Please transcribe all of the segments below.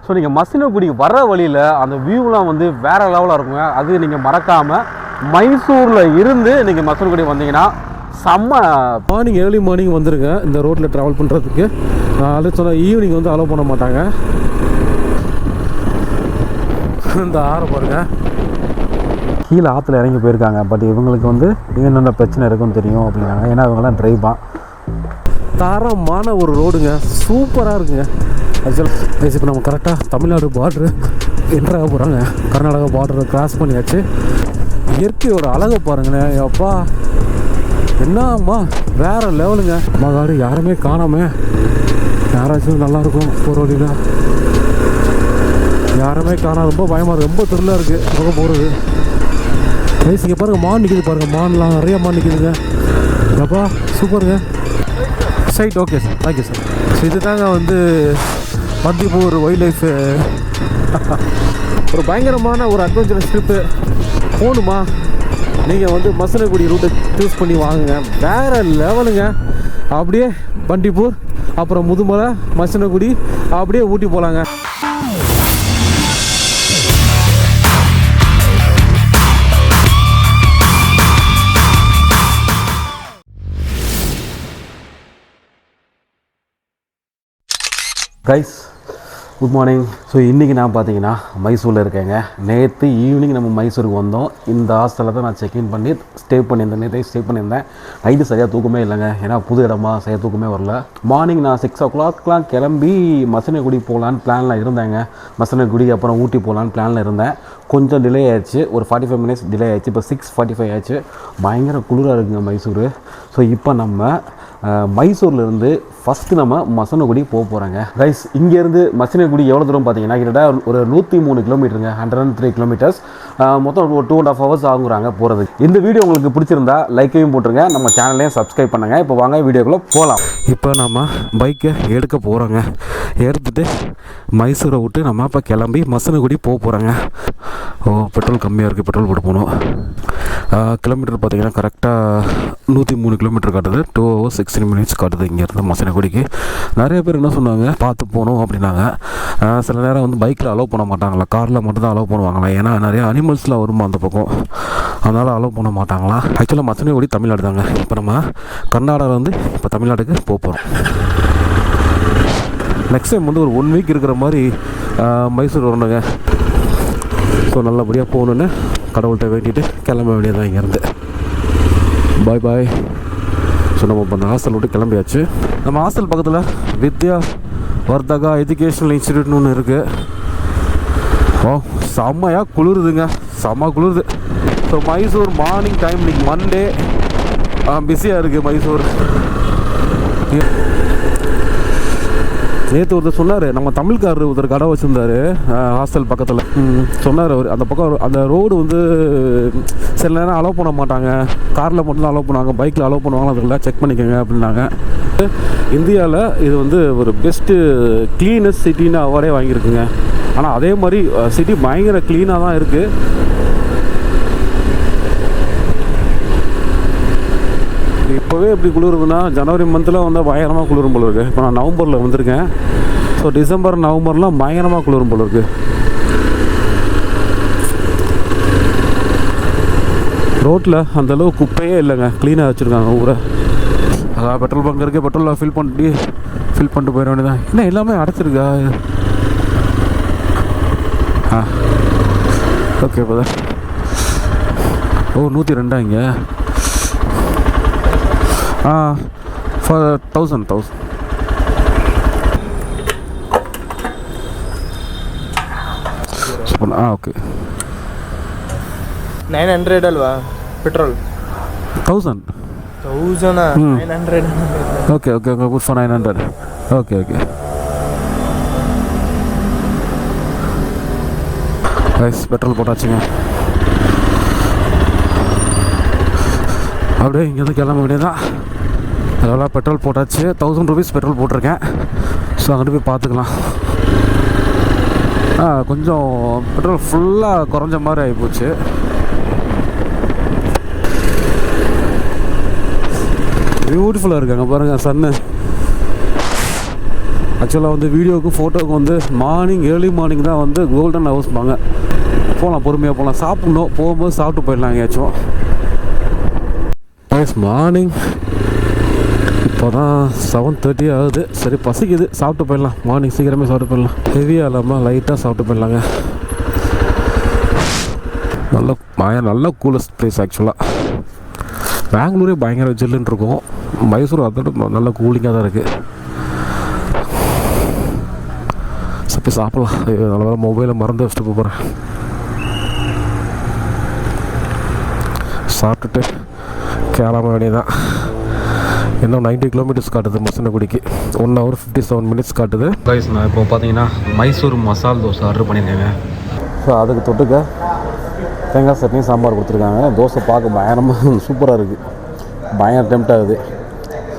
So நீங்கள் மசினகுடி வர வழியில் அந்த வியூலாம் வந்து வேறு லெவலாக இருக்குங்க. அது நீங்கள் மறக்காமல் மைசூரில் இருந்து நீங்கள் மசினகுடி வந்தீங்கன்னா செம்ம மார்னிங் ஏர்லி மார்னிங் வந்துடுங்க இந்த ரோட்டில் ட்ராவல் பண்ணுறதுக்கு. அது சொன்னால் ஈவினிங் வந்து அலோவ் பண்ண மாட்டாங்க. இந்த ஆறு பாருங்க கீழே ஆற்றுல இறங்கி போயிருக்காங்க. பட் இவங்களுக்கு வந்து என்னென்ன பிரச்சனை இருக்குன்னு தெரியும் அப்படின்னாங்க. ஏன்னா இவங்கெல்லாம் டிரைவாக தரமான ஒரு ரோடுங்க, சூப்பராக இருக்குங்க. ஆக்சுவலாக இப்போ நம்ம கரெக்டாக தமிழ்நாடு பார்டரு என்ட்ராக போகிறாங்க. கர்நாடகா பார்டரை கிராஸ் பண்ணியாச்சு. இயற்கையோட அழகை பாருங்களேன், அப்பா என்னம்மா வேறு லெவலுங்க. மகாடு யாருமே காணாமல், யாராச்சும் நல்லாயிருக்கும் போகிற வழியில். யாருமே காணாம ரொம்ப பயமாக இருக்குது, ரொம்ப த்ரில்லாக இருக்குது போக போகிறது. இங்கே பாருங்கள் மான் நிற்கிது பாருங்கள், மான்லாம் நிறைய மான் நிற்கிதுங்க. அப்பா சூப்பருங்க. Side okay sir, thank you sir. So இது தாங்க வந்து பந்திப்பூர் வைல்ட் லைஃப். ஒரு பயங்கரமான ஒரு அட்வென்ச்சரஸ் ட்ரிப்பு போகணுமா நீங்கள் வந்து மசினகுடி ரூட்டை சூஸ் பண்ணி வாங்குங்க, வேறு லெவலுங்க. அப்படியே பண்டிப்பூர், அப்புறம் முதுமலை, மசினகுடி, அப்படியே ஊட்டி போகலாங்க. Guys good morning. ஸோ இன்றைக்கி நான் பார்த்தீங்கன்னா மைசூரில் இருக்கேங்க. நேற்று ஈவினிங் நம்ம மைசூருக்கு வந்தோம். இந்த ஹாஸ்டலில் தான் நான் செக்இன் பண்ணி ஸ்டே பண்ணியிருந்தேன். நேற்று ஸ்டே பண்ணியிருந்தேன். நைட்டு சரியாக தூக்கமே இல்லைங்க, ஏன்னா புது இடமா சரியாக தூக்கமே வரல. மார்னிங் நான் 6 o'clockலாம் கிளம்பி மசினகுடி போகலான்னு பிளானில் இருந்தேங்க. மசினகுடி அப்புறம் ஊட்டி போகலான்னு பிளானில் இருந்தேன். கொஞ்சம் டிலே ஆயிடுச்சு, ஒரு 45 minutes டிலே ஆயிடுச்சு. இப்போ 6:45 ஆயிடுச்சு. பயங்கர குளிராக இருக்குங்க மைசூர். ஸோ இப்போ நம்ம மைசூர்லேருந்து ஃபஸ்ட்டு நம்ம மசினகுடி போக போகிறாங்க. ரைஸ் இங்கேருந்து மசினகுடி எவ்வளோ தூரம் பார்த்தீங்கன்னா கிட்டத்தட்ட ஒரு 103 கிலோமீட்டருங்க, 103 கிலோமீட்டர்ஸ். மொத்தம் ஒரு 2.5 hours ஆகுறாங்க போகிறது. இந்த வீடியோ உங்களுக்கு பிடிச்சிருந்தா லைக்கையும் போட்டுருங்க, நம்ம சேனலையும் சப்ஸ்கிரைப் பண்ணுங்கள். இப்போ வாங்க வீடியோக்குள்ளே போகலாம். இப்போ நம்ம பைக்கை எடுக்க போகிறோங்க. எடுத்துகிட்டு மைசூரை விட்டு நம்ம இப்போ கிளம்பி மசினகுடி போக போகிறாங்க. பெட்ரோல் கம்மியாக இருக்குது, பெட்ரோல் போட்டு போகணும். கிலோமீட்டர் பார்த்தீங்கன்னா கரெக்டாக 103 கிலோமீட்டர் காட்டுது. 2 hours 16 minutes காட்டுது இங்கேருந்து மசினகுடிக்கு. நிறைய பேர் என்ன சொன்னாங்க, பார்த்து போகணும் அப்படின்னாங்க. சில நேரம் வந்து பைக்கில் அலோவ் பண்ண மாட்டாங்களா, காரில் மட்டும்தான் அலோவ் பண்ணுவாங்களா, ஏன்னா நிறைய அனிமல்ஸ்லாம் வருமா அந்த பக்கம், அதனால் அலோவ் பண்ண மாட்டாங்களா. ஆக்சுவலாக மசினகுடி தமிழ்நாடு தாங்க. இப்போ நம்ம கர்நாடகா வந்து இப்போ தமிழ்நாட்டுக்கு போக போகிறோம். நெக்ஸ்ட் டைம் வந்து ஒரு 1 week இருக்கிற மாதிரி மைசூர் வரணுங்க. ஸோ நல்லபடியாக போகணுன்னு கடவுள்கிட்ட வேண்டிட்டு கிளம்ப வேண்டியதான் இங்கேருந்து. பாய் பாய். ஸோ நம்ம இப்போ அந்த ஹாஸ்டல் விட்டு கிளம்பியாச்சு. நம்ம ஹாஸ்டல் பக்கத்தில் வித்யா வர்தகா எஜுகேஷனல் இன்ஸ்டியூட்னு ஒன்று இருக்குது. ஓ செம்மையாக குளிருதுங்க, செம்ம குளிருது. ஸோ மைசூர் மார்னிங் டைம், இன்னைக்கு மண்டே, பிஸியாக இருக்குது மைசூர். நேற்று ஒருத்தர் சொன்னார், நம்ம தமிழ்காரர் ஒருத்தர் கடை வச்சுருந்தார் ஹாஸ்டல் பக்கத்தில். சொன்னார் அவர், அந்த பக்கம் அந்த ரோடு வந்து சில நேரம் அலோவ் பண்ண மாட்டாங்க, காரில் மட்டும்தான் அலோவ் பண்ணுவாங்க, பைக்கில் அலோவ் பண்ணுவாங்க, அதுக்கெல்லாம் செக் பண்ணிக்கோங்க அப்படின்னாங்க. இந்தியாவில் இது வந்து ஒரு பெஸ்ட்டு க்ளீனஸ்ட் சிட்டின்னு அவார்டே வாங்கியிருக்குங்க. ஆனால் அதே மாதிரி சிட்டி பயங்கர க்ளீனாக தான் இருக்குது. இப்போவே எப்படி குளிருதுன்னா ஜனவரி மந்தில் வந்து பயங்கரமாக குளிரும் போல இருக்குது. இப்போ நான் நவம்பரில் வந்திருக்கேன். ஸோ டிசம்பர் நவம்பர்லாம் பயங்கரமாக குளிரும் போல இருக்குது. ரோட்டில் அந்தளவு குப்பையே இல்லைங்க, க்ளீனாக வச்சுருக்காங்க ஊரை. அதான் பெட்ரோல் பங்க் இருக்குது, பெட்ரோலில் ஃபில் பண்ணிட்டு போயிட வேண்டியதான். என்ன எல்லாமே அடைச்சிருக்கா? ஓகே இப்போ தான். ஓ 102 இங்கே. for 1000 ಓಕೆ 900 ಅಲ್ವಾ petrol? 1000 900. Okay okay okay good for 900. Okay okay ரைஸ் பெட்ரோல் போட்டாச்சுங்க. அப்படியே இங்கேருந்து கிளம்ப வேண்டியதான். அதெல்லாம் பெட்ரோல் போட்டாச்சு. 1000 rupees பெட்ரோல் போட்டிருக்கேன். ஸோ அங்கிட்டு போய் பார்த்துக்கலாம். கொஞ்சம் பெட்ரோல் ஃபுல்லாக குறைஞ்ச மாதிரி ஆகிப்போச்சு. பியூட்டிஃபுல்லாக இருக்காங்க பாருங்கள் சன்னு. ஆக்சுவலாக வந்து வீடியோவுக்கு ஃபோட்டோவுக்கு வந்து ஏர்லி மார்னிங் தான் வந்து கோல்டன் ஹவர்ஸ்பாங்க. போகலாம், பொறுமையாக போகலாம். சாப்பிட்ணும், போகும்போது சாப்பிட்டு போயிடலாம் எங்கேயாச்சும். மார்னிங் இப்போ தான் 7:30 ஆகுது. சரி, பசிக்குது, சாப்பிட்டு போயிடலாம். மார்னிங் சீக்கிரமே சாப்பிட்டு போயிடலாம். ஹெவியாக இல்லாமல் லைட்டாக சாப்பிட்டு போயிடலாங்க. நல்ல கூலஸ்ட் பிளேஸ் ஆக்சுவலாக. பெங்களூரே பயங்கர ஜில்லுன்னு இருக்கும். மைசூர் அதோட நல்ல கூலிங்காக தான் இருக்குது. சரி, சாப்பிட்லாம். நல்ல மொபைலை மறந்து வச்சுட்டு போகிறேன். சாப்பிட்டுட்டு கிளம்ப வேண்டியதான். இன்னும் 90 கிலோமீட்டர்ஸ் காட்டுது மசனகுடிக்கு. 1 hour 57 minutes காட்டுது. கைஸ், நான் இப்போ பார்த்தீங்கன்னா மைசூர் மசால் தோசை ஆர்டர் பண்ணியிருக்கேங்க. ஸோ அதுக்கு தொட்டுக்க தேங்காய் சட்னி சாம்பார் கொடுத்துருக்காங்க. தோசை பார்க்க பயங்கரமாக சூப்பராக இருக்குது. பயங்கர டெம்ட் ஆகுது.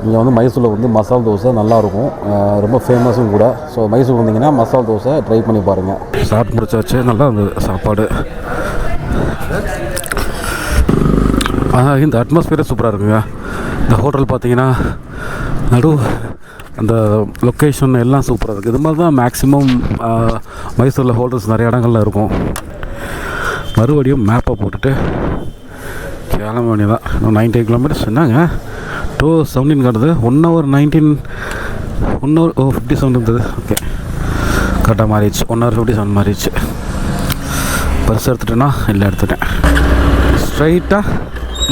இங்கே வந்து மைசூரில் வந்து மசால் தோசை நல்லாயிருக்கும், ரொம்ப ஃபேமஸும் கூட. ஸோ மைசூர் வந்தீங்கன்னா மசால் தோசை ட்ரை பண்ணி பாருங்கள். சாப்பிட்டு முடிச்சாச்சு. நல்லா இருந்தது சாப்பாடு. இந்த அட்மாஸ்பியரே சூப்பராக இருக்குங்க. இந்த ஹோட்டல் பார்த்தீங்கன்னா அந்த லொக்கேஷன் எல்லாம் சூப்பராக இருக்குது. இது மாதிரி தான் மேக்ஸிமம் மைசூரில் ஹோட்டல்ஸ் நிறைய இடங்கள்ல இருக்கும். மறுபடியும் மேப்பை போட்டுட்டு கிளம்ப வேண்டியதான். 90 கிலோமீட்டர்ஸ் என்னங்க 2:17 காட்டுது. 1 hour 57 இருந்தது. ஓகே, கரெக்டாக மாறிடுச்சு. 1 hour 57 மாறிடுச்சு. பர்ஸ் எடுத்துட்டேன்னா இல்லை, எடுத்துட்டேன். ஸ்ட்ரைட்டாக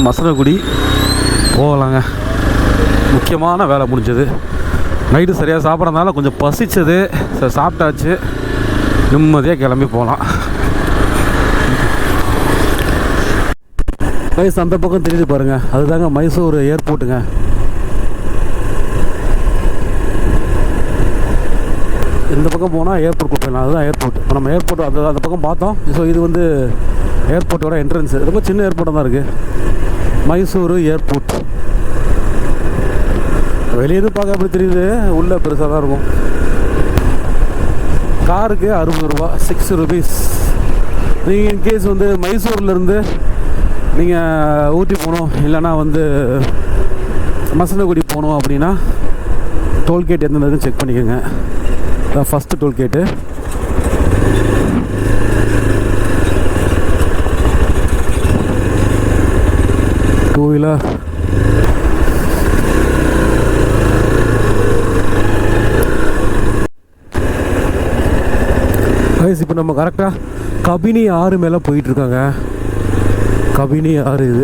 மசனகுடி போகலாங்க. முக்கியமான வேலை முடிஞ்சது. நைட்டு சரியாக சாப்பிட்றதுனால கொஞ்சம் பசிச்சது. சரி, சாப்பிட்டாச்சு. நிம்மதியாக கிளம்பி போகலாம். கைஸ், அந்த பக்கம் தெரியுது பாருங்கள், அதுதாங்க மைசூர் ஏர்போர்ட்டுங்க. இந்த பக்கம் போனால் ஏர்போர்ட் போயிடலாம். அதுதான் ஏர்போர்ட். இப்போ நம்ம ஏர்போர்ட் அந்த பக்கம் பார்த்தோம். ஸோ இது வந்து ஏர்போர்ட்டோட என்ட்ரன்ஸு. ரொம்ப சின்ன ஏர்போர்ட்டாக தான் இருக்குது, மைசூர் ஏர்போர்ட். வெளியே பார்க்க அப்படி தெரியுது, உள்ளே பெருசாக தான் இருக்கும். காருக்கு 60 ரூபா, 6 rupees. நீங்கள் இன்கேஸ் வந்து மைசூர்லேருந்து நீங்கள் ஊட்டி போகணும், இல்லைனா வந்து மசனகுடி போகணும் அப்படின்னா டோல்கேட் எந்தெந்த செக் பண்ணிக்கோங்க. அதான் ஃபஸ்ட்டு டோல்கேட்டு. டூ வீலர் இப்போ நம்ம கரெக்டாக கபினி ஆறு மேலே போயிட்டுருக்காங்க. கபினி ஆறு இது.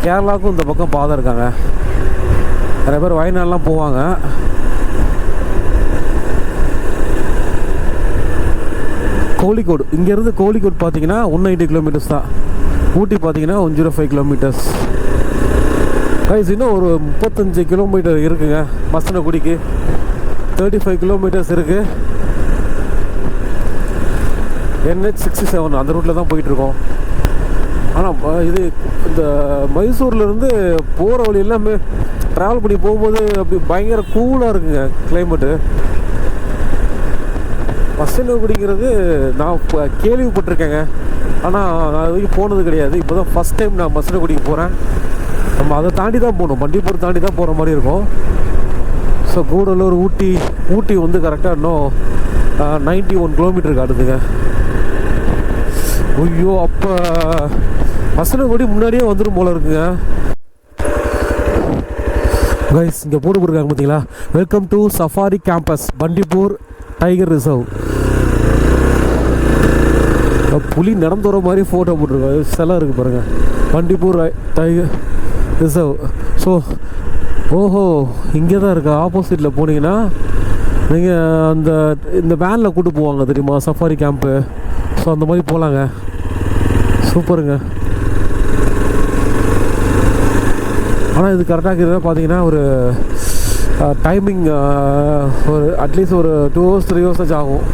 கேரளாவுக்கும் இந்த பக்கம் பாதை இருக்காங்க. நிறைய பேர் வயநாடுலாம் போவாங்க. கோழிக்கோடு, இங்கேருந்து கோழிக்கோடு பார்த்தீங்கன்னா 190 கிலோமீட்டர்ஸ் தான். ஊட்டி பார்த்தீங்கன்னா 105 கிலோமீட்டர்ஸ். கைஸ், இன்னும் ஒரு 35 கிலோமீட்டர் இருக்குங்க மசனகுடிக்கு. 35 கிலோமீட்டர்ஸ் இருக்குது. NH 67 அந்த ரூட்டில் தான் போயிட்டுருக்கோம். ஆனால் இது இந்த மைசூர்லேருந்து போகிற வழி எல்லாமே ட்ராவல் பண்ணி போகும்போது அப்படி பயங்கர கூலாக இருக்குங்க கிளைமேட்டு. மசனகுடிங்கிறது நான் கேள்விப்பட்டிருக்கேங்க, ஆனால் நான் அது வரைக்கும் போனது கிடையாது. இப்போ தான் ஃபஸ்ட் டைம் நான் மசனகுடிக்கு போகிறேன். நம்ம அதை தாண்டி தான் போகணும், பண்டிப்பூர் தாண்டி தான் போகிற மாதிரி இருக்கும். ஸோ கூடலூர், ஊட்டி வந்து கரெக்டாக இன்னும் 91 கிலோமீட்டர் காட்டுதுங்க. ஐயோ, அப்போ மசனகுடி முன்னாடியே வந்துடும் போல இருக்குங்க. கைஸ், இங்கே போட்டு போட்டுருக்காங்க பார்த்தீங்களா, welcome to safari campus Bandipur tiger reserve. புலி நடந்து வர மாதிரி ஃபோட்டோ போட்டிருக்காங்க. சிலை இருக்குது பாருங்கள், பண்டிப்பூர் டைகர் ரிசர்வ். ஸோ ஓஹோ, இங்கே தான் இருக்குது. ஆப்போசிட்டில் போனீங்கன்னா நீங்கள் இந்த வேனில் கூட்டு போவாங்க தெரியுமா, சஃபாரி கேம்ப்பு. ஸோ அந்த மாதிரி போகலாங்க. சூப்பருங்க. ஆனால் இது கரெக்டாக இருக்கிறதா பார்த்தீங்கன்னா ஒரு டைமிங் ஒரு அட்லீஸ்ட் ஒரு 2 hours 3 hours ஆகும்.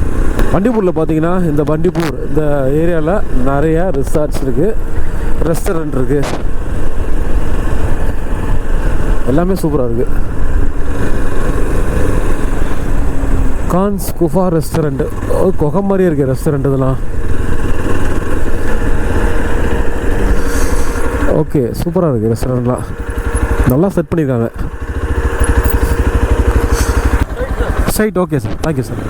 பண்டிப்பூரில் பார்த்தீங்கன்னா இந்த பண்டிப்பூர் இந்த ஏரியாவில் நிறையா ரிசார்ட்ஸ் இருக்குது, ரெஸ்டாரண்ட் இருக்குது, எல்லாமே சூப்பராக இருக்குது. கான்ஸ் குஃபா ரெஸ்டாரண்ட்டு, குகை மாதிரியே இருக்குது ரெஸ்டாரண்ட். இதெல்லாம் ஓகே, சூப்பராக இருக்குது ரெஸ்டாரண்ட்லாம், நல்லா செட் பண்ணியிருக்காங்க. Side okay sir, thank you sir.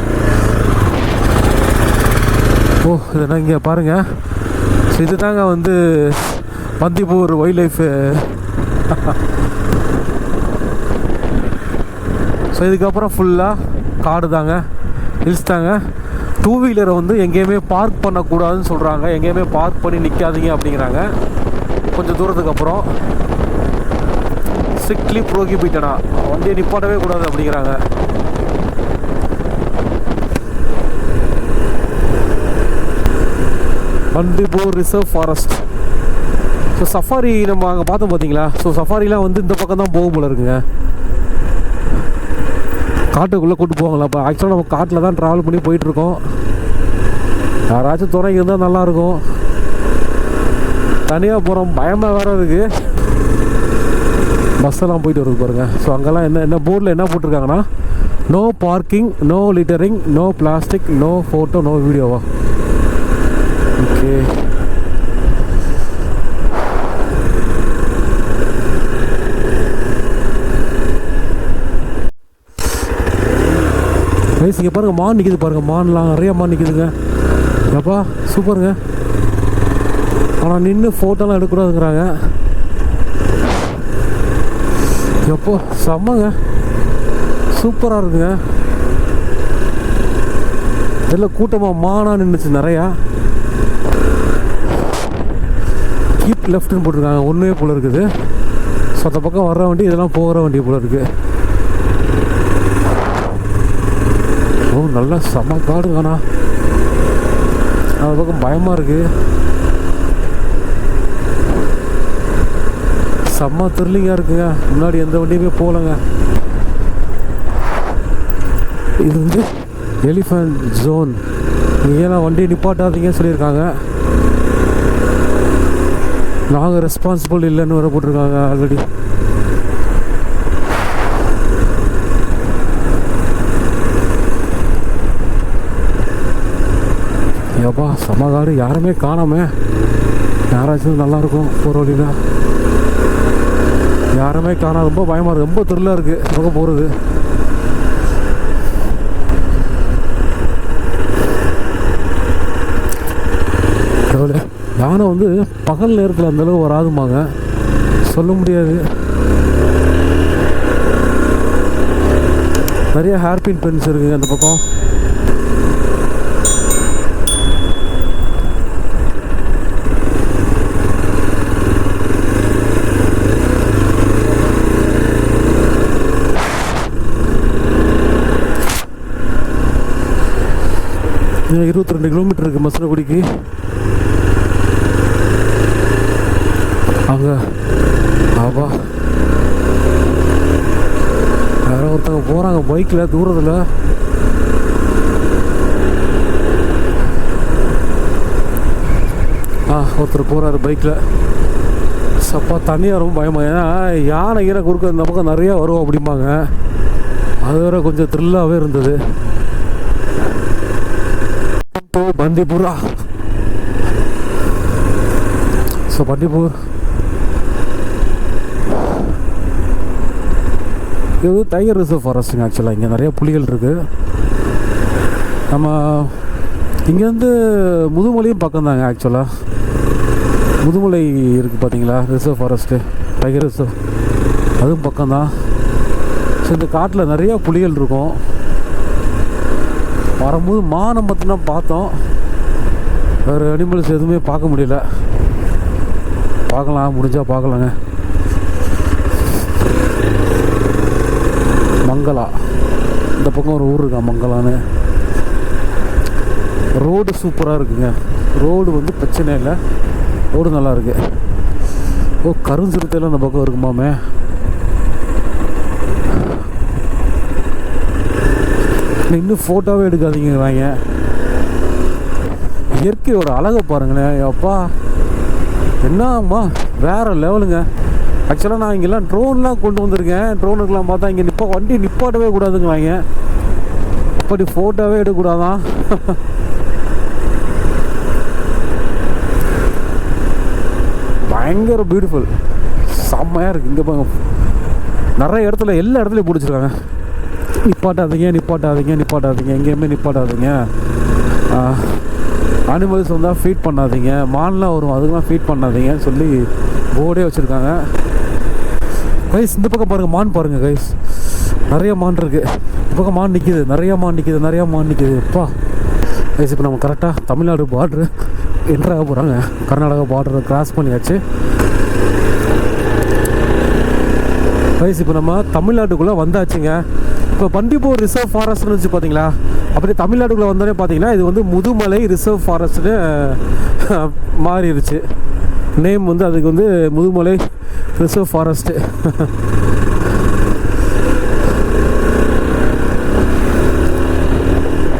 ஓ, இதெல்லாம் இங்கே பாருங்கள். ஸோ இது தாங்க வந்து பந்திப்பூர் வைல்ட் லைஃபு. ஸோ இதுக்கப்புறம் ஃபுல்லாக காடு தாங்க, ஹில்ஸ் தாங்க. டூ வீலரை வந்து எங்கேயுமே பார்க் பண்ணக்கூடாதுன்னு சொல்கிறாங்க, எங்கேயுமே பார்க் பண்ணி நிற்காதீங்க அப்படிங்கிறாங்க. கொஞ்சம் தூரத்துக்கு அப்புறம் ஸ்ட்ரிக்ட்லி ப்ரோஹிபிட்டடா, வண்டியை நிப்பாட்டவே கூடாது அப்படிங்கிறாங்க. Bandipur reserve forest. So safari நம்ம அங்கே பார்த்தோம் பார்த்தீங்களா? ஸோ சஃபாரிலாம் வந்து இந்த பக்கம் தான் போகும் போல இருக்குங்க, காட்டுக்குள்ளே கூட்டு போவாங்களா. இப்போ ஆக்சுவலாக நம்ம காட்டில் தான் ட்ராவல் பண்ணி போயிட்டுருக்கோம். யாராச்சும் துணைக்கு இருந்தால் நல்லாயிருக்கும். தனியாக போகிறோம், பயமாக வேறு இருக்குது. பஸ்ஸெல்லாம் போயிட்டு வருது பாருங்கள். ஸோ அங்கெல்லாம் என்ன போர்டில் என்ன போட்டிருக்காங்கன்னா, no parking, no littering, no plastic, no photo, no வீடியோவா. ஓகே, ரைஸ். இங்கே பாருங்கள், மான் நிற்கிது பாருங்கள், மான்லாம் நிறைய மான் நிற்கிதுங்க. எப்பா சூப்பருங்க. ஆனால் நின்று ஃபோட்டோலாம் எடுக்கக்கூடாதுங்கிறாங்க. எப்போ செம்மங்க, சூப்பராக இருக்குங்க. இதில் கூட்டமாக மானாக நின்றுச்சு நிறையா. கீப் லெஃப்ட்னு போட்டிருக்காங்க, ஒன்றே போல் இருக்குது. ஸோ அந்த பக்கம் வர்ற வண்டி, இதெல்லாம் போகிற வண்டி போல் இருக்குது. ஓ, நல்லா செம்ம காடுங்கண்ணா. அந்த பக்கம் பயமாக இருக்குது, செம்ம த்ரில்லிங்காக இருக்குங்க. முன்னாடி எந்த வண்டியுமே போகலங்க. இது வந்து எலிஃபண்ட் ஜோன், நீங்களாம் வண்டியை நிப்பாட்டாதீங்கன்னு சொல்லியிருக்காங்க. நாங்கள் ரெஸ்பான்சிபிள் இல்லைன்னு வர போட்டிருக்காங்க ஆல்ரெடி. ஏப்பா சமாதானம், யாருமே காணாம. யாராச்சும் நல்லாயிருக்கும் போகிற வழியில், யாருமே காணாம. ரொம்ப பயமாக இருக்குது, ரொம்ப த்ரில்லாக இருக்குது பக்கம் போகிறது. யானை வந்து பகல் நேரத்தில் அந்தளவு வராதுமாங்க, சொல்ல முடியாது. நிறைய ஹேர்பின் பென்ஸ் இருக்குங்க அந்த பக்கம். இன்னும் 22 கிலோமீட்டர் இருக்குது மசனகுடிக்கு. அங்கே ஆபா யாரோ ஒருத்தவங்க போகிறாங்க பைக்கில் தூரத்தில். ஒருத்தர் போகிறாரு பைக்கில். சப்பா தண்ணியாக ரொம்ப பயமாக, ஏன்னா யானை கீரை குறுக்க இந்த பக்கம் நிறையா வரும் அப்படிம்பாங்க. அது வேற கொஞ்சம் த்ரில்லாகவே இருந்தது. பந்திப்பூரா. ஸோ பந்திப்பூர் இது டைகர் ரிசர்வ் ஃபாரஸ்ட்டுங்க. ஆக்சுவலாக இங்கே நிறைய புலிகள் இருக்குது. நம்ம இங்கேருந்து முதுமலையும் பக்கம் தாங்க. ஆக்சுவலாக முதுமலை இருக்குது பார்த்தீங்களா, ரிசர்வ் ஃபாரஸ்ட்டு, டைகர் ரிசர்வ், அதுவும் பக்கம்தான். ஸோ இந்த காட்டில் நிறையா புலிகள் இருக்கும். வரும்போது மானை மட்டும்தான் பார்த்தோம், வேறு அனிமல்ஸ் எதுவுமே பார்க்க முடியல. பார்க்கலாம், முடிஞ்சால் பார்க்கலாங்க. மங்களா, இந்த பக்கம் ஒரு ஊர் இருக்கா மங்களான்னு. ரோடு சூப்பராக இருக்குங்க. ரோடு வந்து பிரச்சனை இல்லை, ரோடு நல்லா இருக்கு. ஓ, கருஞ்சிறுத்தையெல்லாம் இந்த பக்கம் இருக்குமாமே. இன்னும் ஃபோட்டோவே எடுக்காதீங்கிறாங்க. இயற்கையோட அழகை பாருங்களேன். அப்பா என்னம்மா வேறு லெவலுங்க. ஆக்சுவலாக நான் இங்கெல்லாம் ட்ரோன்லாம் கொண்டு வந்திருக்கேன். ட்ரோனுக்கெலாம் பார்த்தா இங்கே வண்டி நிப்பாட்டவே கூடாதுங்குவாங்க. அப்படி ஃபோட்டோவே எடுக்கக்கூடாதான். பயங்கர பியூட்டிஃபுல், செம்மையாக இருக்குது. இங்கே பாருங்க, நிறைய இடத்துல எல்லா இடத்துலையும் பிடிச்சிருக்காங்க. நிப்பாட்டாதீங்க நிப்பாட்டாதீங்க நிப்பாட்டாதீங்க, எங்கேயுமே நிப்பாட்டாதீங்க. அனிமல்ஸ் வந்தால் ஃபீட் பண்ணாதீங்க, மான்லாம் வரும் அதுக்கெலாம் ஃபீட் பண்ணாதீங்கன்னு சொல்லி போர்டே வச்சுருக்காங்க. கைஸ் இந்த பக்கம் பாருங்கள், மான் பாருங்கள் கைஸ், நிறைய மான் இருக்குது. இந்த பக்கம் மான் நிற்கிது, நிறையா மான் நிற்கிது, நிறையா மான் நிற்கிது. அப்பா கைஸ், இப்போ நம்ம கரெக்டாக தமிழ்நாடு பார்ட்ரு என்ட்ராக போகிறாங்க. கர்நாடகா பார்டரை கிராஸ் பண்ணியாச்சு கைஸ். இப்போ நம்ம தமிழ்நாட்டுக்குள்ளே வந்தாச்சுங்க. இப்போ பண்டிப்பூர் ரிசர்வ் ஃபாரஸ்ட்னு வச்சு பார்த்தீங்களா, அப்படி தமிழ்நாட்டுக்குள்ளே வந்தோடனே பார்த்தீங்கன்னா இது வந்து முதுமலை ரிசர்வ் ஃபாரஸ்ட்னு மாறிடுச்சு. நேம் வந்து அதுக்கு வந்து முதுமலை ரிசர்வ் ஃபாரஸ்ட்டு.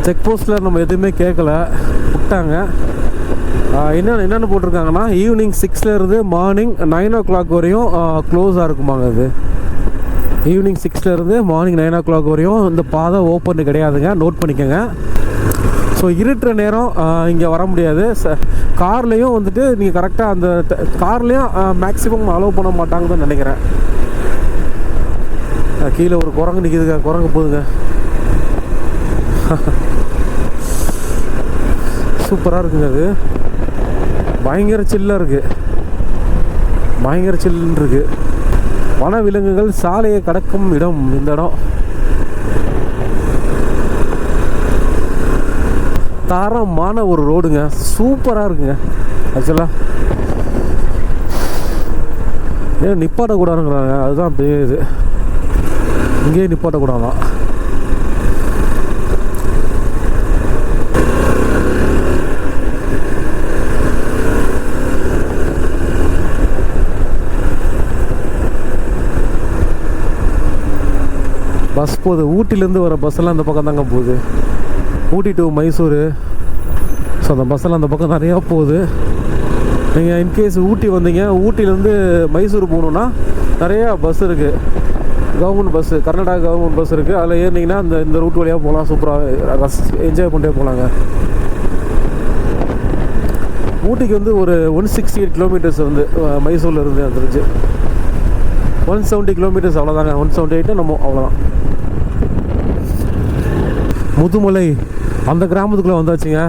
செக் போஸ்ட்டில் நம்ம எதுவுமே கேட்கல, விட்டாங்க. என்னென்னு போட்டிருக்காங்கன்னா ஈவினிங் 6லேருந்து மார்னிங் 9 o'clock வரையும் க்ளோஸாக இருக்குமாங்க. இது ஈவினிங் 6லேருந்து மார்னிங் 9 o'clock வரையும் இந்த பாதை ஓப்பன் கிடையாதுங்க, நோட் பண்ணிக்கோங்க. ஸோ இருட்டுற நேரம் இங்கே வர முடியாது. கார்லேயும் வந்துட்டு நீங்கள் கரெக்டாக அந்த கார்லேயும் மேக்ஸிமம் அலோவ் பண்ண மாட்டாங்கன்னு நினைக்கிறேன். கீழே ஒரு குரங்கு நிற்கிதுங்க, குரங்கு போகுதுங்க. சூப்பராக இருக்குங்க, அது பயங்கர சில்லாக இருக்குது, பயங்கர சில்லுன்னு இருக்குது. வனவிலங்குகள் சாலையை கடக்கும் இடம் இந்த இடம். தரமான ஒரு ரோடுங்க, சூப்பராக இருக்குங்க. ஆக்சுவலாக ஏன் நிப்பாட்டக்கூடாதுங்கிறாங்க, அதுதான் அப்படியே இது, இங்கேயே நிப்பாட்டக்கூடாதான். பஸ் போகுது, ஊட்டிலேருந்து வர பஸ்ஸெல்லாம் அந்த பக்கம் தாங்க போகுது, ஊட்டி டு மைசூர். ஸோ அந்த பஸ்ஸெல்லாம் அந்த பக்கம் நிறையா போகுது. நீங்கள் இன்கேஸ் ஊட்டி வந்தீங்க, ஊட்டிலேருந்து மைசூர் போகணுன்னா நிறையா பஸ் இருக்குது, government bus, Karnataka government bus இருக்குது. அதில் ஏறினீங்கன்னா இந்த ரூட் வழியாக போகலாம், சூப்பராக என்ஜாய் பண்ணிட்டே போகலாங்க. ஊட்டிக்கு வந்து ஒரு 168 கிலோமீட்டர்ஸ் வந்து மைசூரில் இருந்து வந்துருச்சு. 170 கிலோமீட்டர்ஸ் அவ்வளோதாங்க, 178 நம்ம அவ்வளோதான். முதுமலை அந்த கிராமத்துக்குள்ளே வந்தாச்சுங்க.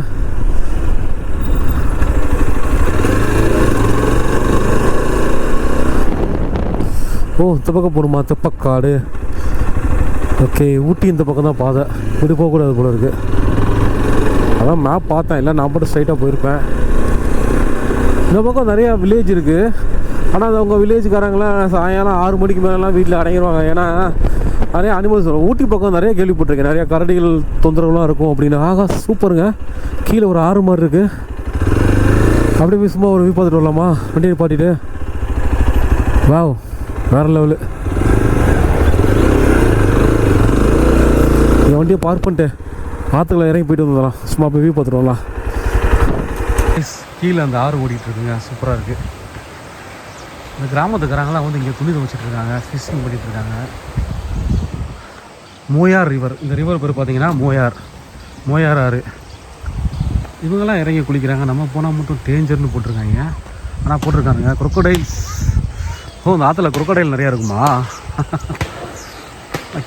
ஓ இந்த பக்கம் போகணுமா, தெப்பக்காடு. ஓகே, ஊட்டி இந்த பக்கம் தான் பாதை, இப்படி போகக்கூடாது போல இருக்குது. அதான் மேப் பார்த்தேன், இல்லை நான் மட்டும் ஸ்ட்ரைட்டாக போயிருப்பேன். இந்த பக்கம் நிறையா வில்லேஜ் இருக்குது. ஆனால் அது அவங்க வில்லேஜுக்காரங்களாம் சாயங்காலம் 6 மணிக்கு மேலெலாம் வீட்டில் அடங்கிடுவாங்க. ஏன்னா நிறைய அனிமல்ஸ் வரும். ஊட்டி பக்கம் நிறைய கேள்விப்பட்டிருக்கேன், நிறையா கரடிகள் தொந்தரவுலாம் இருக்கும் அப்படின்னு. ஆகா சூப்பருங்க, கீழே ஒரு ஆறு மாதிரி இருக்குது. அப்படியே போய் சும்மா ஒரு வியூ பார்த்துட்டு வரலாமா, வண்டியை பாட்டிட்டு. வாவ், வேறு லெவலு. என் வண்டியை பார்க் பண்ணிட்டு ஆற்றுக்குள்ள இறங்கி போயிட்டு வந்துடலாம், சும்மா போய் வியூ பார்த்துட்டு வரலாம். கீழே அந்த ஆறு ஓடிட்டுருக்குங்க, சூப்பராக இருக்குது. இந்த கிராமத்துக்காரங்களாம் வந்து இங்கே துணி துவைச்சிட்ருக்காங்க, ஃபிஷிங் பண்ணிகிட்ருக்காங்க. மோயார் ரிவர், இந்த ரிவர் பேர் பார்த்தீங்கன்னா மோயார் ஆறு. இவங்கெல்லாம் இறங்கி குளிக்கிறாங்க. நம்ம போனால் மட்டும் டேஞ்சர்னு போட்டிருக்காங்க, ஆனால் போட்டிருக்காங்க குரோக்கோடைல்ஸ். ஓ இந்த ஆற்றுல குரோக்கோடைல் நிறையா இருக்குமா?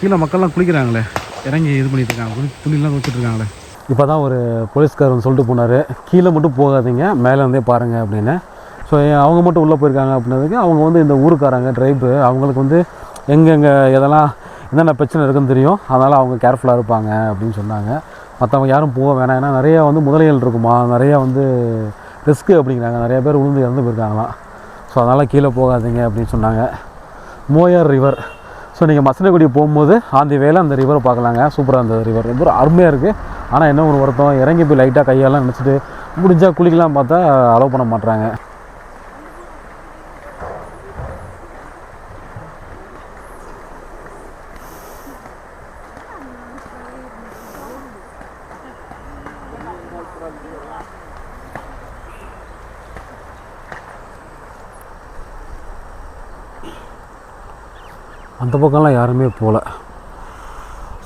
கீழே மக்கள்லாம் குளிக்கிறாங்களே, இறங்கி இது பண்ணிட்டு இருக்காங்க, துணிலாம் துவைச்சிட்ருக்காங்களே. இப்போ தான் ஒரு போலீஸ்கார் வந்து சொல்லிட்டு போனார், கீழே மட்டும் போகாதீங்க, மேலே இருந்தே பாருங்கள் அப்படின்னு. ஸோ அவங்க மட்டும் உள்ளே போயிருக்காங்க அப்படின்னதுக்கு அவங்க வந்து இந்த ஊருக்காரங்க ட்ரைபு, அவங்களுக்கு வந்து எங்கெங்கே எதெல்லாம் என்னென்ன பிரச்சனை இருக்குன்னு தெரியும், அதனால் அவங்க கேர்ஃபுல்லாக இருப்பாங்க அப்படின்னு சொன்னாங்க. மற்றவங்க யாரும் போக வேணாம், ஏன்னா நிறையா வந்து முதலைகள் இருக்குமா, நிறையா வந்து ரிஸ்க்கு அப்படிங்கிறாங்க, நிறையா பேர் உளுந்து இறந்து போயிருக்காங்களாம். ஸோ அதனால் கீழே போகாதீங்க அப்படின்னு சொன்னாங்க. மோயார் ரிவர். ஸோ நீங்கள் மசனகுடி போகும்போது ஆந்தி வேலை அந்த ரிவரை பார்க்கலாங்க, சூப்பராக அந்த ரிவர் ரொம்ப அருமையாக இருக்குது. ஆனால் என்ன ஒரு வருத்தம், இறங்கி போய் லைட்டாக கையெல்லாம் நினச்சிட்டு முடிஞ்சால் குளிக்கலாம் பார்த்தா அலோவ் பண்ண மாட்டுறாங்க. அந்த பக்கம்லாம் யாருமே போகல.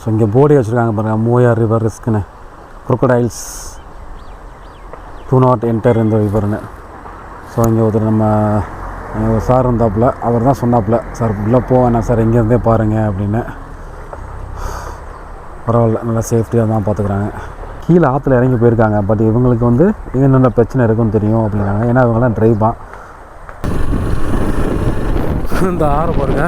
ஸோ இங்கே போர்டே வச்சுருக்காங்க பாருங்கள், Moyar river ரிஸ்க்குன்னு, குரோக்கோடைல்ஸ் two not enter இந்த ரிவர்னு. ஸோ இங்கே ஒருத்தர் நம்ம சார் இருந்தாப்புல, அவர் தான் சொன்னாப்புல, சார் உள்ளே போவேண்ணா சார் இங்கேருந்தே பாருங்கள் அப்படின்னு. பரவாயில்ல, நல்லா சேஃப்டியாக தான் பார்த்துக்குறாங்க. கீழே ஆற்றுல இறங்கி போயிருக்காங்க. பட் இவங்களுக்கு வந்து என்னென்ன பிரச்சனை இருக்குன்னு தெரியும் அப்படின்னாங்க. ஏன்னா இவங்கெல்லாம் ட்ரைவ் இந்த ஆறு பாருங்க.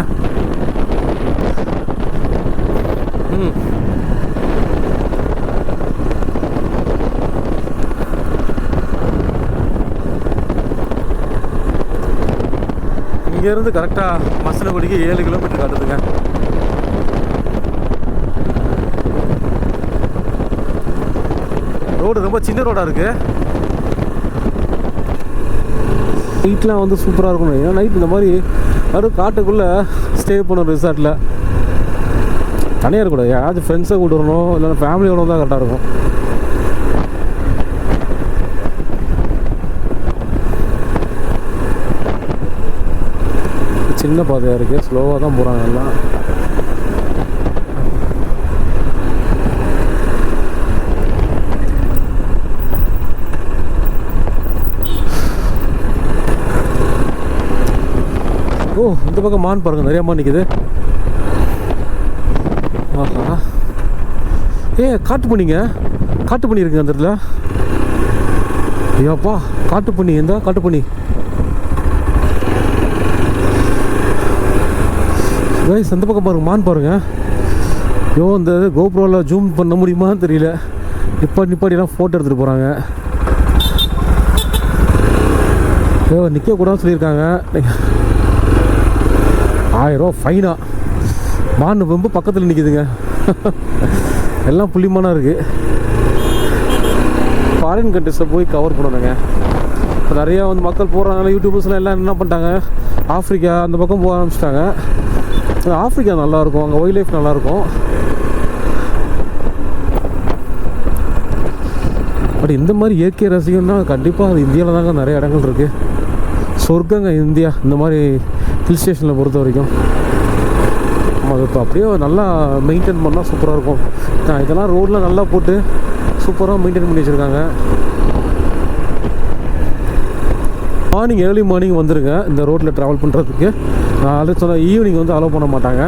இங்கேருந்து கரெக்டாக மசனகுடிக்கு 7 கிலோமீட்டர் காட்டுதுங்க. ரோடு ரொம்ப சின்ன ரோடாக இருக்குது. நைட்லாம் வந்து சூப்பராக இருக்கணும். ஏன்னா நைட் இந்த மாதிரி அதுவும் காட்டுக்குள்ளே ஸ்டே பண்ணணும் ரிசார்ட்டில். தனியாக இருக்கக்கூடாது, யாராச்சும் ஃப்ரெண்ட்ஸை கூட்டு வரணும், இல்லைன்னா ஃபேமிலியோட தான் கரெக்டாக இருக்கும். சின்ன பாதையாக இருக்குது, ஸ்லோவாக தான் போகிறாங்க எல்லாம். ஓ, இந்த பக்கம் மான் பாருங்கள், நிறையா மான் நிற்குது. ஆஹா, காட்டு பண்ணிங்க, காட்டு பண்ணி இருக்குங்க அந்த இடத்துல. ஐயாப்பா, காட்டு பண்ணி, எந்த காட்டு பண்ணி கைஸ், அந்த பக்கம் பாருங்கள் மான் பாருங்கள். ஐயோ, இந்த கோப்ரோவில் ஜூம் பண்ண முடியுமான்னு தெரியல. நிப்பாட்டிலாம் ஃபோட்டோ எடுத்துகிட்டு போகிறாங்க. ஐயோ, நிற்கக்கூடாதுன்னு சொல்லியிருக்காங்க. 1000 ரூபா ஃபைனா. மான் ரொம்ப பக்கத்தில் நிற்கிதுங்க. எல்லாம் புள்ளிமானாக இருக்குது. ஃபாரின் கண்ட்ரிஸில் போய் கவர் பண்ணணுங்க. இப்போ நிறையா வந்து மக்கள் போடுறாங்க. யூடியூபர்ஸ்லாம் எல்லாம் என்ன பண்ணிட்டாங்க, ஆஃப்ரிக்கா அந்த பக்கம் போக ஆரம்பிச்சிட்டாங்க. ஆஃப்ரிக்கா நல்லாயிருக்கும், அங்கே வைல்ட் லைஃப் நல்லாயிருக்கும். பட் இந்த மாதிரி இயற்கை ரசிகம்னா கண்டிப்பாக அது இந்தியாவில் தாங்க நிறைய இடங்கள் இருக்குது. சொர்க்கங்க இந்தியா இந்த மாதிரி ஹில் ஸ்டேஷனில் பொறுத்த வரைக்கும். அது இப்போ அப்படியே நல்லா மெயின்டைன் பண்ணால் சூப்பராக இருக்கும். இதெல்லாம் ரோடில் நல்லா போட்டு சூப்பராக மெயின்டைன் பண்ணி வச்சுருக்காங்க. ஏர்லி மார்னிங் வந்துடுங்க இந்த ரோட்டில் ட்ராவல் பண்ணுறதுக்கு. நான் ஆல்ரெடி சொன்ன ஈவினிங் வந்து அலோவ் பண்ண மாட்டாங்க.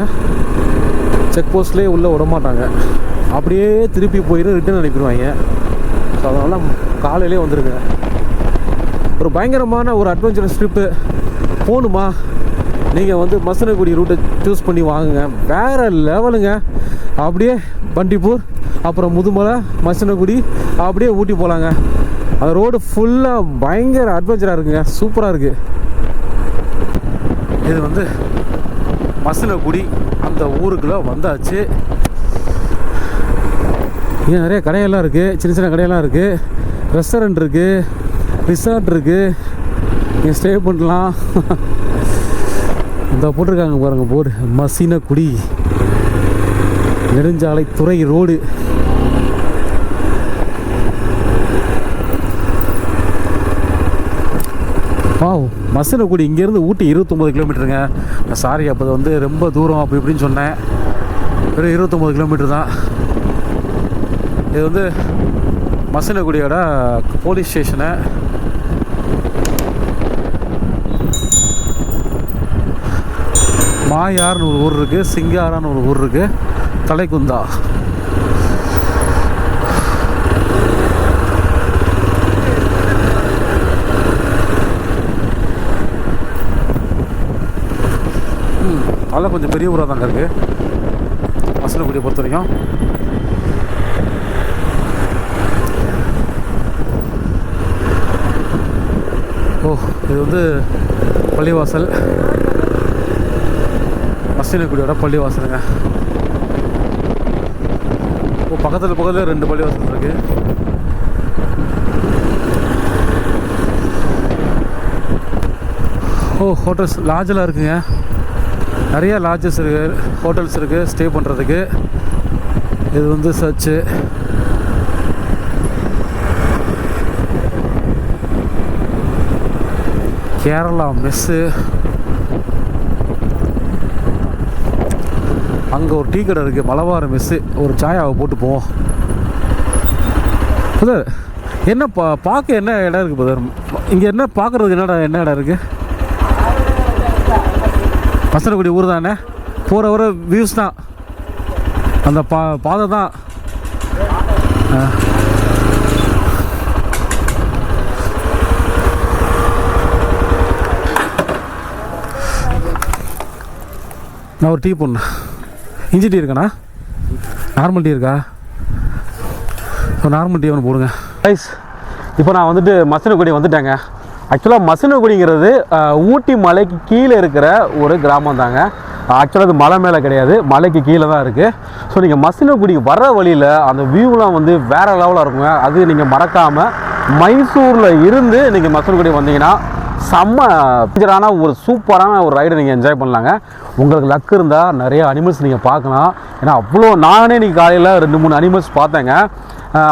செக் போஸ்ட்லேயே உள்ளே விட மாட்டாங்க. அப்படியே திருப்பி போயிட்டு ரிட்டர்ன் அனுப்பிடுவாங்க. ஸோ அதனால் காலையிலே வந்துடுங்க. ஒரு பயங்கரமான ஒரு அட்வென்ச்சரஸ் ட்ரிப்பு போகணுமா, நீங்கள் வந்து மசனகுடி ரூட்டை சூஸ் பண்ணி வாங்குங்க. வேறு லெவலுங்க. அப்படியே பண்டிப்பூர், அப்புறம் முதுமலை, மசனகுடி, அப்படியே ஊட்டி போகலாங்க. அந்த ரோடு ஃபுல்லாக பயங்கர அட்வென்ச்சராக இருக்குங்க, சூப்பராக இருக்குது. இது வந்து மசனகுடி அந்த ஊருக்குள்ளே வந்தாச்சு. இங்கே நிறைய கடையெல்லாம் இருக்குது, சின்ன சின்ன கடையெல்லாம் இருக்குது, ரெஸ்டாரண்ட் இருக்குது, ரிசார்ட் இருக்குது, நீங்கள் ஸ்டே பண்ணலாம். இந்த போட்டிருக்காங்க பாருங்கள் போர்டு, மசினகுடி நெடுஞ்சாலை துறை ரோடு. மசனகுடி இங்கேருந்து ஊட்டி 29 கிலோமீட்டருங்க. சாரி, அப்போ வந்து ரொம்ப தூரம் அப்படி இப்படின்னு சொன்னேன். வெறும் 29 கிலோமீட்டர் தான். இது வந்து மசனகுடியோட போலீஸ் ஸ்டேஷனு. மாயார்னு ஒரு ஊர் இருக்குது, சிங்காரான்னு ஒரு ஊர் இருக்குது, தலைக்குந்தா. அதெல்லாம் கொஞ்சம் பெரிய ஊராக தாங்க இருக்குது மசனகுடியை பொறுத்த வரைக்கும். இது வந்து பள்ளிவாசல், மசனகுடியோட பள்ளிவாசலுங்க. பக்கத்தில் 2 பள்ளிவாசல் இருக்குது. ஹோட்டல்ஸ், லாட்ஜெலாம் இருக்குங்க. நிறையா லாட்ஜஸ் இருக்குது, ஹோட்டல்ஸ் இருக்குது ஸ்டே பண்ணுறதுக்கு. இது வந்து சர்ச்சு. கேரளா மெஸ்ஸு. அங்கே ஒரு டீ கடை இருக்குது, மலபார் மெஸ்ஸு. ஒரு சாயாவை போட்டு போவோம். புதர் என்ன பார்க்க என்ன இடம் இருக்குது புதர்? இங்கே என்ன பார்க்குறதுக்கு என்ன இடம் இருக்குது? மசனகுடி ஊர் தானே, போகிற வர வியூஸ் தான், அந்த பாதை தான். நான் ஒரு டீ போடணும். இஞ்சி டீ இருக்காண்ணா? நார்மல் டீ இருக்கா? நார்மல் டீ ஒன்று போடுங்க ரைஸ். இப்போ நான் வந்துட்டு மசனகுடி வந்துட்டேங்க. ஆக்சுவலாக மசனகுடிங்கிறது ஊட்டி மலைக்கு கீழே இருக்கிற ஒரு கிராமம் தாங்க. ஆக்சுவலாக அது மலை மேலே கிடையாது, மலைக்கு கீழே தான் இருக்குது. ஸோ நீங்கள் மசனகுடி வர வழியில் அந்த வியூலாம் வந்து வேறு லெவலாக இருக்குங்க. அது நீங்கள் மறக்காமல் மைசூரில் இருந்து நீங்கள் மசனகுடி வந்தீங்கன்னா செம்ம பிக்சரான ஒரு சூப்பரான ஒரு ரைடை நீங்கள் என்ஜாய் பண்ணலாங்க. உங்களுக்கு லக் இருந்தால் நிறைய அனிமல்ஸ் நீங்கள் பார்க்கலாம். ஏன்னா அவ்வளோ நானே நீங்கள் காலையில் 2-3 அனிமல்ஸ் பார்த்தேங்க.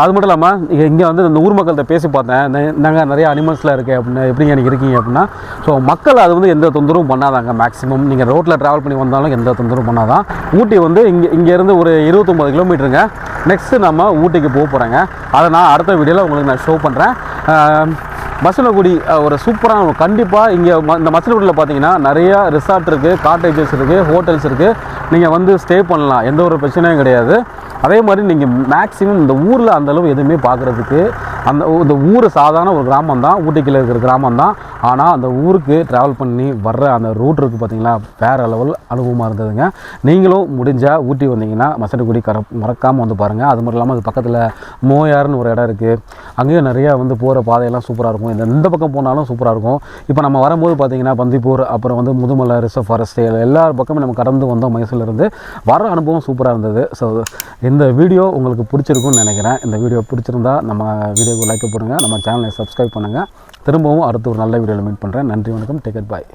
அது மட்டும் இல்லாமல் இங்கே வந்து இந்த ஊர் மக்கள்கிட்ட பேசி பார்த்தேன், நாங்கள் நிறைய அனிமல்ஸ்லாம் இருக்குது அப்படின்னா எப்படிங்க எனக்கு இருக்கீங்க அப்படின்னா. ஸோ மக்கள் அது வந்து எந்த தொந்தரவும் பண்ணாதாங்க. மேக்ஸிமம் நீங்கள் ரோட்டில் ட்ராவல் பண்ணி வந்தாலும் எந்த தொந்தரவும் பண்ணாதான். ஊட்டி வந்து இங்கேருந்து ஒரு 29 கிலோமீட்டருங்க. நெக்ஸ்ட்டு நம்ம ஊட்டிக்கு போக போகிறேங்க. அதை நான் அடுத்த வீடியோவில் உங்களுக்கு நான் ஷோ பண்ணுறேன். மசனகுடி ஒரு சூப்பரான, கண்டிப்பாக இங்கே இந்த மசனகுடியில் பார்த்தீங்கன்னா நிறையா ரிசார்ட் இருக்குது, காட்டேஜஸ் இருக்குது, ஹோட்டல்ஸ் இருக்குது. நீங்கள் வந்து ஸ்டே பண்ணலாம், எந்த ஒரு பிரச்சனையும் கிடையாது. அதே மாதிரி நீங்கள் மேக்ஸிமம் இந்த ஊரில் அந்தளவு எதுவுமே பார்க்குறதுக்கு இந்த ஊர் சாதாரண ஒரு கிராமம் தான், ஊட்டிக்குள்ளே இருக்கிற கிராமம் தான். ஆனால் அந்த ஊருக்கு ட்ராவல் பண்ணி வர்ற அந்த ரூட் இருக்குது பார்த்தீங்களா, வேறு லெவல் அனுபவமாக இருந்ததுங்க. நீங்களும் முடிஞ்சால் ஊட்டி வந்தீங்கன்னா மசனகுடி மறக்காமல் வந்து பாருங்கள். அது மட்டும் இல்லாமல் அது பக்கத்தில் மோயார்னு ஒரு இடம் இருக்குது, அங்கேயும் நிறையா வந்து போகிற பாதையெல்லாம் சூப்பராக இருக்கும். இந்த பக்கம் போனாலும் சூப்பராக இருக்கும். இப்போ நம்ம வரும்போது பார்த்தீங்கன்னா பந்திப்பூர், அப்புறம் வந்து முதுமலை ரிசர்வ் ஃபாரஸ்ட், எல்லா பக்கமும் நம்ம கடந்து வந்தோம் மைசூர்லேருந்து. வர அனுபவம் சூப்பராக இருந்தது. ஸோ இந்த வீடியோ உங்களுக்கு பிடிச்சிருக்குன்னு நினைக்கிறேன். இந்த வீடியோ பிடிச்சிருந்தா நம்ம வீடியோக்கு லைக் போடுங்க, நம்ம சேனலை சப்ஸ்கிரைப் பண்ணுங்கள். திரும்பவும் அடுத்து ஒரு நல்ல வீடியோவில் மீட் பண்ணுறேன். நன்றி, வணக்கம், டேக் இட், பாய்.